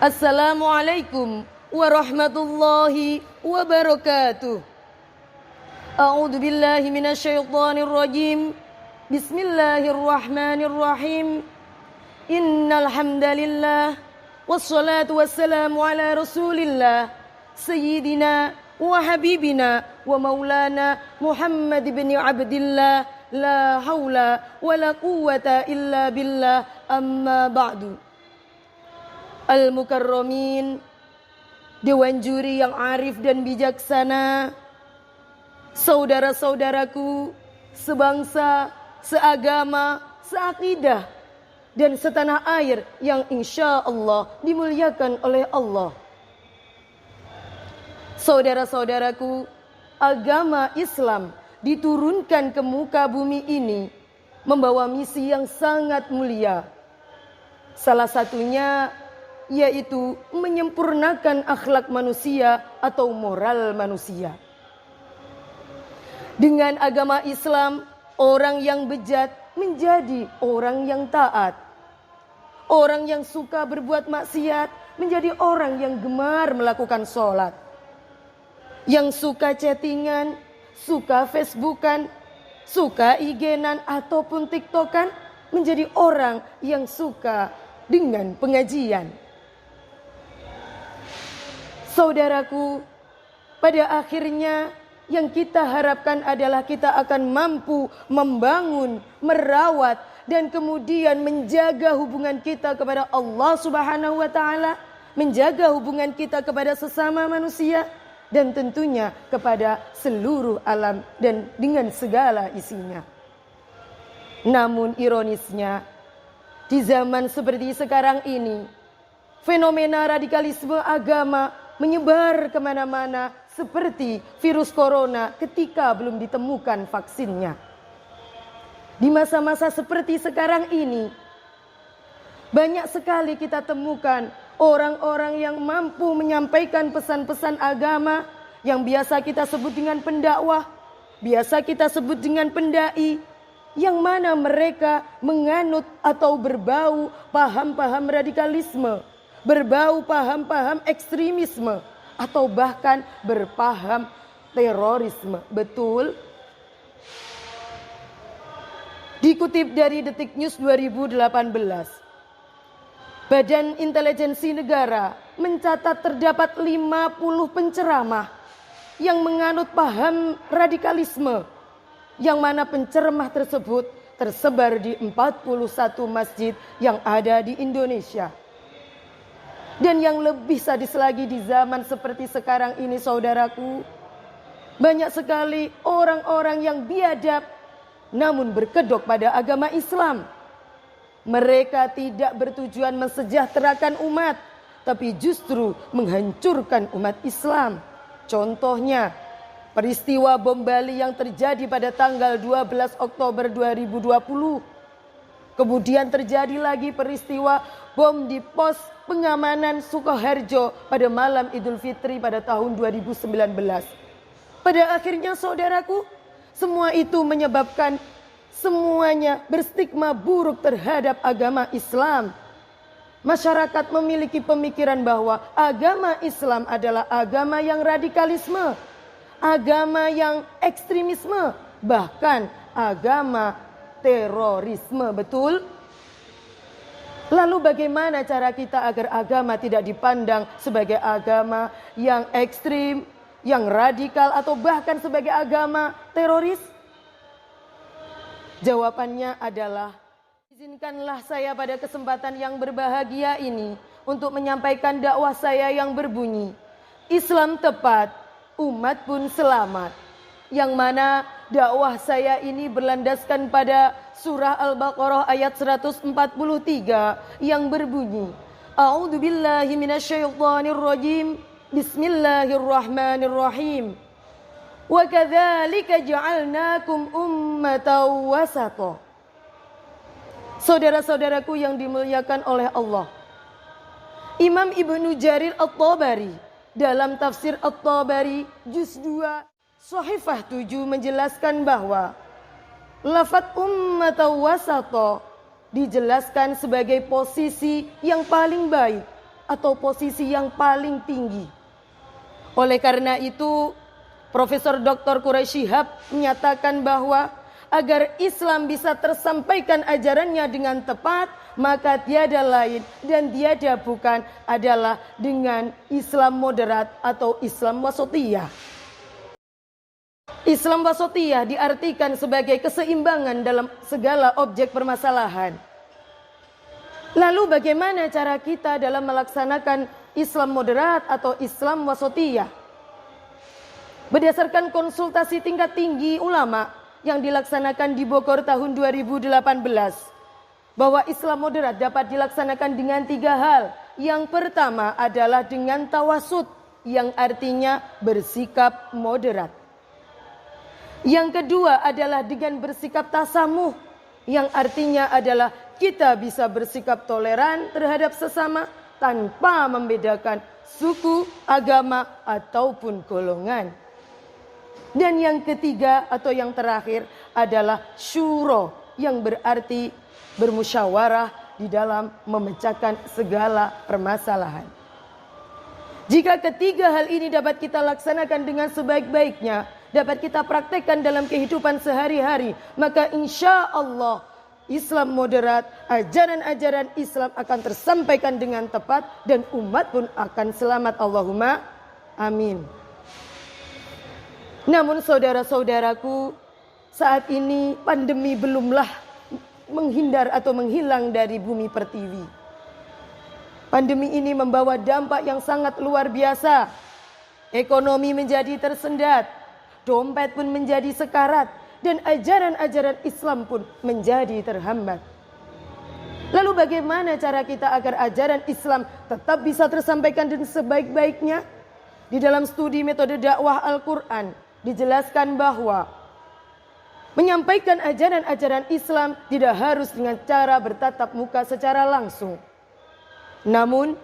Assalamualaikum warahmatullahi wabarakatuh. A'udzu billahi minasyaitonir rajim. Bismillahirrahmanirrahim. Innal hamdalillah wassalatu wassalamu ala Rasulillah sayyidina wa habibina wa maulana Muhammad bin Abdillah. La haula wala quwwata illa billah. Amma ba'du. Al-Mukarramin, Dewan Juri yang arif dan bijaksana, saudara-saudaraku sebangsa, seagama, seakidah, dan setanah air yang insya Allah dimuliakan oleh Allah. Saudara-saudaraku, agama Islam diturunkan ke muka bumi ini membawa misi yang sangat mulia. Salah satunya yaitu menyempurnakan akhlak manusia atau moral manusia. Dengan agama Islam, orang yang bejat menjadi orang yang taat. Orang yang suka berbuat maksiat menjadi orang yang gemar melakukan sholat. Yang suka chattingan, suka Facebookan, suka IG-nan ataupun TikTokan menjadi orang yang suka dengan pengajian. Saudaraku, pada akhirnya yang kita harapkan adalah kita akan mampu membangun, merawat, dan kemudian menjaga hubungan kita kepada Allah Subhanahu wa Ta'ala, menjaga hubungan kita kepada sesama manusia, dan tentunya kepada seluruh alam dan dengan segala isinya. Namun ironisnya, di zaman seperti sekarang ini, fenomena radikalisme agama menyebar kemana-mana seperti virus corona ketika belum ditemukan vaksinnya. Di masa-masa seperti sekarang ini, banyak sekali kita temukan orang-orang yang mampu menyampaikan pesan-pesan agama yang biasa kita sebut dengan pendakwah, biasa kita sebut dengan pendai, yang mana mereka menganut atau berbau paham-paham radikalisme, berbau paham-paham ekstremisme, atau bahkan berpaham terorisme. Betul? Dikutip dari Detik News 2018, Badan Intelijensi Negara mencatat terdapat 50 penceramah yang menganut paham radikalisme, yang mana penceramah tersebut tersebar di 41 masjid yang ada di Indonesia. Dan yang lebih sadis lagi di zaman seperti sekarang ini, saudaraku, banyak sekali orang-orang yang biadab namun berkedok pada agama Islam. Mereka tidak bertujuan mensejahterakan umat, tapi justru menghancurkan umat Islam. Contohnya, peristiwa bom Bali yang terjadi pada tanggal 12 Oktober 2020. Kemudian terjadi lagi peristiwa bom di pos pengamanan Sukoharjo pada malam Idul Fitri pada tahun 2019. Pada akhirnya saudaraku, semua itu menyebabkan semuanya berstigma buruk terhadap agama Islam. Masyarakat memiliki pemikiran bahwa agama Islam adalah agama yang radikalisme, agama yang ekstremisme, bahkan agama terorisme. Betul? Lalu bagaimana cara kita agar agama tidak dipandang sebagai agama yang ekstrim, yang radikal, atau bahkan sebagai agama teroris? Jawabannya adalah, izinkanlah saya pada kesempatan yang berbahagia ini untuk menyampaikan dakwah saya yang berbunyi, Islam tepat, umat pun selamat. Yang mana dakwah saya ini berlandaskan pada surah Al-Baqarah ayat 143 yang berbunyi, A'udzu billahi minasyaitonir rajim. Bismillahirrahmanirrahim. Wa kadzalika ja'alnakum ummatan wasata. Saudara-saudaraku yang dimuliakan oleh Allah, Imam Ibnu Jarir At-Tabari dalam tafsir At-Tabari juz 2 Shahifah 7 menjelaskan bahwa lafaz ummatan wasata dijelaskan sebagai posisi yang paling baik atau posisi yang paling tinggi. Oleh karena itu, Profesor Dr. Quraisy Shihab menyatakan bahwa agar Islam bisa tersampaikan ajarannya dengan tepat, maka tiada lain dan tiada bukan adalah dengan Islam moderat atau Islam wasatiyah. Islam wasatiyah diartikan sebagai keseimbangan dalam segala objek permasalahan. Lalu bagaimana cara kita dalam melaksanakan Islam moderat atau Islam wasatiyah? Berdasarkan konsultasi tingkat tinggi ulama yang dilaksanakan di Bogor tahun 2018, bahwa Islam moderat dapat dilaksanakan dengan 3 hal. Yang pertama adalah dengan tawasud, yang artinya bersikap moderat. Yang kedua adalah dengan bersikap tasamuh, yang artinya adalah kita bisa bersikap toleran terhadap sesama tanpa membedakan suku, agama, ataupun golongan. Dan yang ketiga atau yang terakhir adalah syuro, yang berarti bermusyawarah di dalam memecahkan segala permasalahan. Jika ketiga hal ini dapat kita laksanakan dengan sebaik-baiknya, dapat kita praktekkan dalam kehidupan sehari-hari, maka insya Allah Islam moderat, ajaran-ajaran Islam akan tersampaikan dengan tepat dan umat pun akan selamat. Allahumma amin. Namun saudara-saudaraku, saat ini pandemi belumlah menghindar atau menghilang dari bumi pertiwi. Pandemi ini membawa dampak yang sangat luar biasa. Ekonomi menjadi tersendat, dompet pun menjadi sekarat, dan ajaran-ajaran Islam pun menjadi terhambat. Lalu bagaimana cara kita agar ajaran Islam tetap bisa tersampaikan dengan sebaik-baiknya? Di dalam studi metode dakwah Al-Quran dijelaskan bahwa menyampaikan ajaran-ajaran Islam tidak harus dengan cara bertatap muka secara langsung. Namun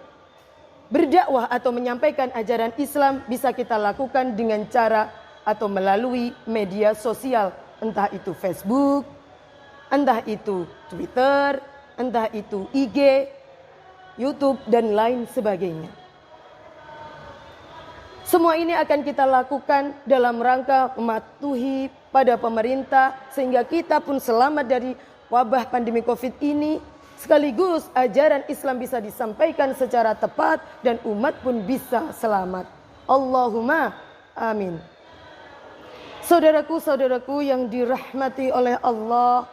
berdakwah atau menyampaikan ajaran Islam bisa kita lakukan dengan cara atau melalui media sosial, entah itu Facebook, entah itu Twitter, entah itu IG, YouTube, dan lain sebagainya. Semua ini akan kita lakukan dalam rangka mematuhi pada pemerintah sehingga kita pun selamat dari wabah pandemi Covid ini, sekaligus ajaran Islam bisa disampaikan secara tepat dan umat pun bisa selamat. Allahumma amin. Saudaraku-saudaraku yang dirahmati oleh Allah,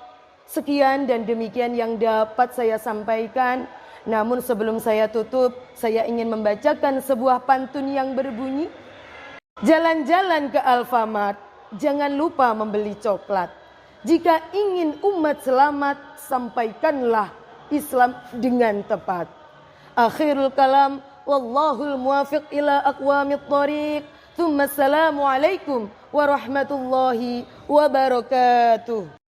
sekian dan demikian yang dapat saya sampaikan. Namun sebelum saya tutup, saya ingin membacakan sebuah pantun yang berbunyi, jalan-jalan ke Alfamart, jangan lupa membeli coklat. Jika ingin umat selamat, sampaikanlah Islam dengan tepat. Akhirul kalam, wallahul muwafiq ila aqwamit thariq. Assalamualaikum warahmatullahi wabarakatuh.